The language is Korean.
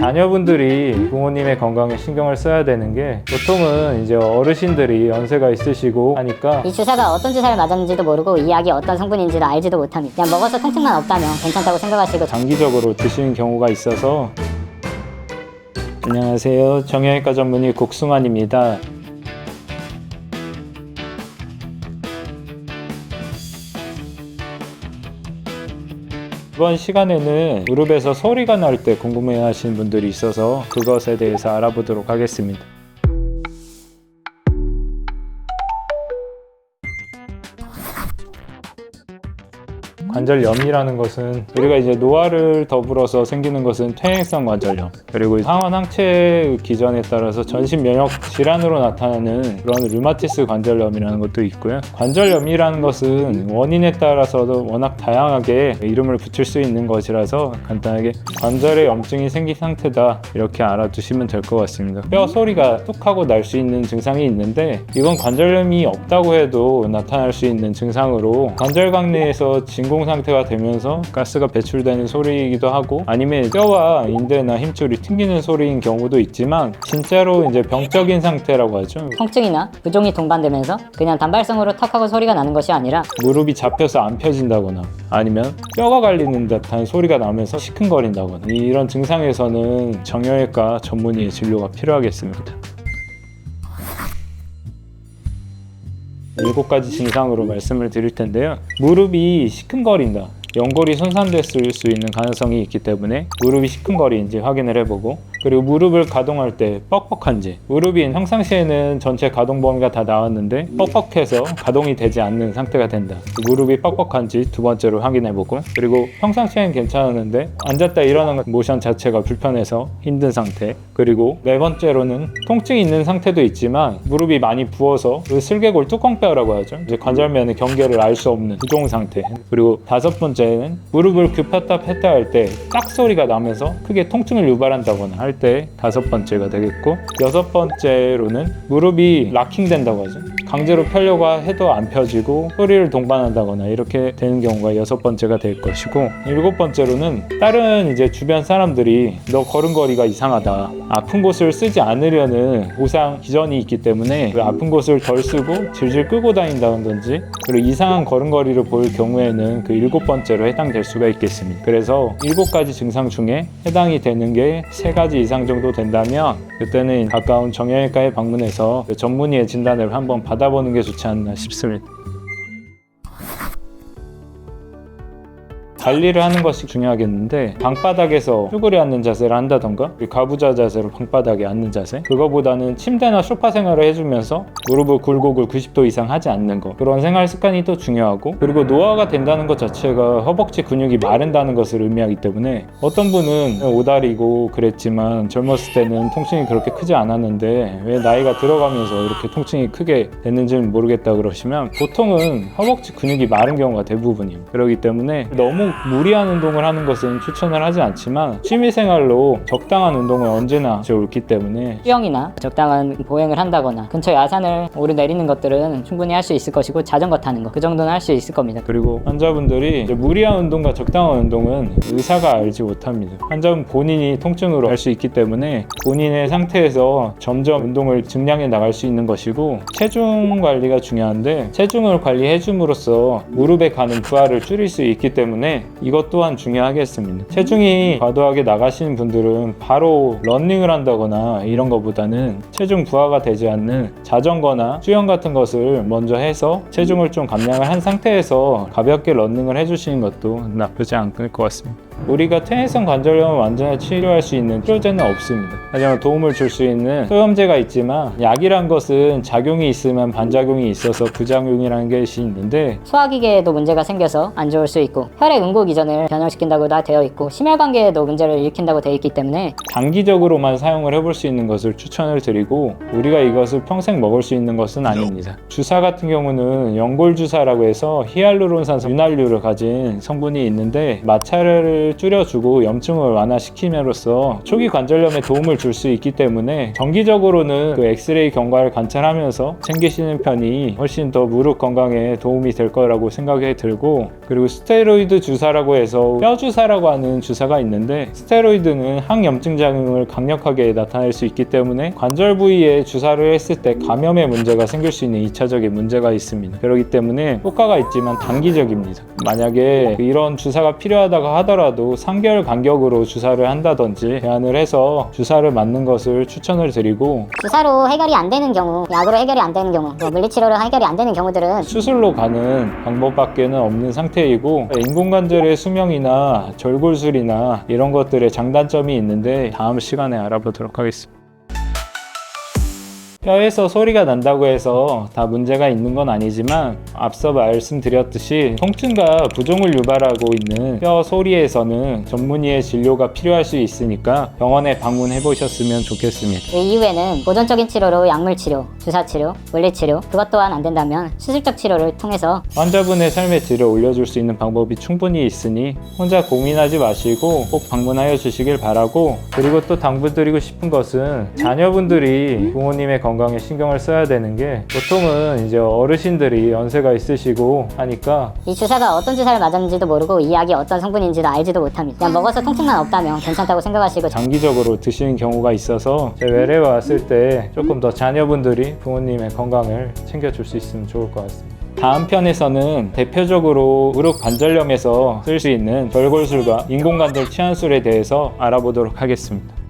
자녀분들이 부모님의 건강에 신경을 써야 되는 게 보통은 이제 어르신들이 연세가 있으시고 하니까 이 주사가 어떤 주사를 맞았는지도 모르고 이 약이 어떤 성분인지도 알지도 못합니다. 그냥 먹어서 통증만 없다면 괜찮다고 생각하시고 장기적으로 드시는 경우가 있어서. 안녕하세요, 정형외과 전문의 국승환입니다. 이번 시간에는 무릎에서 소리가 날 때 궁금해 하시는 분들이 있어서 그것에 대해서 알아보도록 하겠습니다. 관절염이라는 것은 우리가 이제 노화를 더불어서 생기는 것은 퇴행성 관절염, 그리고 상완 항체 기전에 따라서 전신 면역 질환으로 나타나는 그런 류마티스 관절염이라는 것도 있고요. 관절염이라는 것은 원인에 따라서도 워낙 다양하게 이름을 붙일 수 있는 것이라서 간단하게 관절에 염증이 생긴 상태다 이렇게 알아두시면 될 것 같습니다. 뼈 소리가 뚝 하고 날 수 있는 증상이 있는데 이건 관절염이 없다고 해도 나타날 수 있는 증상으로 관절각 내에서 진공 상태가 되면서 가스가 배출되는 소리이기도 하고, 아니면 뼈와 인대나 힘줄이 튕기는 소리인 경우도 있지만 진짜로 이제 병적인 상태라고 하죠. 통증이나 부종이 동반되면서 그냥 단발성으로 턱 하고 소리가 나는 것이 아니라 무릎이 잡혀서 안 펴진다거나 아니면 뼈가 갈리는 듯한 소리가 나면서 시큰거린다거나 이런 증상에서는 정형외과 전문의의 진료가 필요하겠습니다. 7가지 증상으로 말씀을 드릴 텐데요. 무릎이 시큰거린다. 연골이 손상됐을 수 있는 가능성이 있기 때문에 무릎이 시큰거리는지 확인을 해보고, 그리고 무릎을 가동할 때 뻑뻑한지, 무릎이 평상시에는 전체 가동 범위가 다 나왔는데 뻑뻑해서 가동이 되지 않는 상태가 된다. 무릎이 뻑뻑한지 두 번째로 확인해보고, 그리고 평상시에는 괜찮았는데 앉았다 일어나는 모션 자체가 불편해서 힘든 상태, 그리고 네 번째로는 통증이 있는 상태도 있지만 무릎이 많이 부어서 슬개골 뚜껑뼈라고 하죠. 이제 관절면의 경계를 알 수 없는 부종 상태. 그리고 다섯 번째는 무릎을 굽혔다 폈다 할 때 딱 소리가 나면서 크게 통증을 유발한다거나 할 때 다섯 번째가 되겠고, 여섯 번째로는 무릎이 락킹 된다고 하죠. 강제로 펴려고 해도 안 펴지고 소리를 동반한다거나 이렇게 되는 경우가 여섯 번째가 될 것이고, 일곱 번째로는 다른 이제 주변 사람들이 너 걸음걸이가 이상하다, 아픈 곳을 쓰지 않으려는 보상 기전이 있기 때문에 그 아픈 곳을 덜 쓰고 질질 끌고 다닌다든지, 그리고 이상한 걸음걸이를 보일 경우에는 그 일곱 번째로 해당될 수가 있겠습니다. 그래서 7가지 증상 중에 해당이 되는 게 3가지 이상 정도 된다면 그때는 가까운 정형외과에 방문해서 전문의의 진단을 한번 받아보는 게 좋지 않나 싶습니다. 관리를 하는 것이 중요하겠는데, 방바닥에서 쭈그려 앉는 자세를 한다던가 가부좌 자세로 방바닥에 앉는 자세, 그거보다는 침대나 소파 생활을 해주면서 무릎을 굴곡을 90도 이상 하지 않는 것, 그런 생활 습관이 또 중요하고, 그리고 노화가 된다는 것 자체가 허벅지 근육이 마른다는 것을 의미하기 때문에 어떤 분은 오다리고 그랬지만 젊었을 때는 통증이 그렇게 크지 않았는데 왜 나이가 들어가면서 이렇게 통증이 크게 됐는지는 모르겠다 그러시면 보통은 허벅지 근육이 마른 경우가 대부분이에요. 그렇기 때문에 너무 무리한 운동을 하는 것은 추천을 하지 않지만 취미생활로 적당한 운동은 언제나 좋기 때문에 수영이나 적당한 보행을 한다거나 근처 야산을 오르내리는 것들은 충분히 할 수 있을 것이고, 자전거 타는 거 그 정도는 할 수 있을 겁니다. 그리고 환자분들이 무리한 운동과 적당한 운동은 의사가 알지 못합니다. 환자분 본인이 통증으로 알 수 있기 때문에 본인의 상태에서 점점 운동을 증량해 나갈 수 있는 것이고, 체중 관리가 중요한데 체중을 관리해 줌으로써 무릎에 가는 부하를 줄일 수 있기 때문에 이것 또한 중요하겠습니다. 체중이 과도하게 나가시는 분들은 바로 러닝을 한다거나 이런 것보다는 체중 부하가 되지 않는 자전거나 수영 같은 것을 먼저 해서 체중을 좀 감량을 한 상태에서 가볍게 러닝을 해주시는 것도 나쁘지 않을 것 같습니다. 우리가 퇴행성 관절염을 완전히 치료할 수 있는 치료제는 없습니다. 하지만 도움을 줄 수 있는 소염제가 있지만, 약이란 것은 작용이 있으면 반작용이 있어서 부작용이라는 것이 있는데, 소화기계에도 문제가 생겨서 안 좋을 수 있고, 혈액 응고 기전을 변형시킨다고 다 되어 있고, 심혈관계에도 문제를 일으킨다고 되어 있기 때문에 단기적으로만 사용을 해볼 수 있는 것을 추천을 드리고, 우리가 이것을 평생 먹을 수 있는 것은 아닙니다. 주사 같은 경우는 연골 주사라고 해서 히알루론산 윤활유를 가진 성분이 있는데 마찰을 주사를 줄여주고 염증을 완화시킴으로써 초기 관절염에 도움을 줄 수 있기 때문에 정기적으로는 그 엑스레이 경과를 관찰하면서 챙기시는 편이 훨씬 더 무릎 건강에 도움이 될 거라고 생각이 들고, 그리고 스테로이드 주사라고 해서 뼈 주사라고 하는 주사가 있는데, 스테로이드는 항염증 작용을 강력하게 나타낼 수 있기 때문에 관절 부위에 주사를 했을 때 감염의 문제가 생길 수 있는 2차적인 문제가 있습니다. 그렇기 때문에 효과가 있지만 단기적입니다. 만약에 이런 주사가 필요하다고 하더라도 3개월 간격으로 주사를 한다든지 제한을 해서 주사를 맞는 것을 추천을 드리고, 주사로 해결이 안 되는 경우, 약으로 해결이 안 되는 경우, 뭐 물리치료로 해결이 안 되는 경우들은 수술로 가는 방법밖에는 없는 상태이고, 인공관절의 수명이나 절골술이나 이런 것들의 장단점이 있는데 다음 시간에 알아보도록 하겠습니다. 뼈에서 소리가 난다고 해서 다 문제가 있는 건 아니지만, 앞서 말씀드렸듯이 통증과 부종을 유발하고 있는 뼈 소리에서는 전문의의 진료가 필요할 수 있으니까 병원에 방문해 보셨으면 좋겠습니다. 그 이후에는 보존적인 치료로 약물 치료, 주사 치료, 물리 치료, 그것 또한 안 된다면 수술적 치료를 통해서 환자분의 삶의 질을 올려줄 수 있는 방법이 충분히 있으니 혼자 고민하지 마시고 꼭 방문하여 주시길 바라고, 그리고 또 당부드리고 싶은 것은 자녀분들이 부모님의 건강에 신경을 써야 되는 게, 보통은 이제 어르신들이 연세가 있으시고 하니까 이 주사가 어떤 주사를 맞았는지도 모르고 이 약이 어떤 성분인지도 알지도 못합니다. 그냥 먹어서 통증만 없다면 괜찮다고 생각하시고, 장기적으로 드시는 경우가 있어서 제 외래에 왔을 때 조금 더 자녀분들이 부모님의 건강을 챙겨줄 수 있으면 좋을 것 같습니다. 다음 편에서는 대표적으로 무릎 관절염에서 쓸 수 있는 절골술과 인공관절 치환술에 대해서 알아보도록 하겠습니다.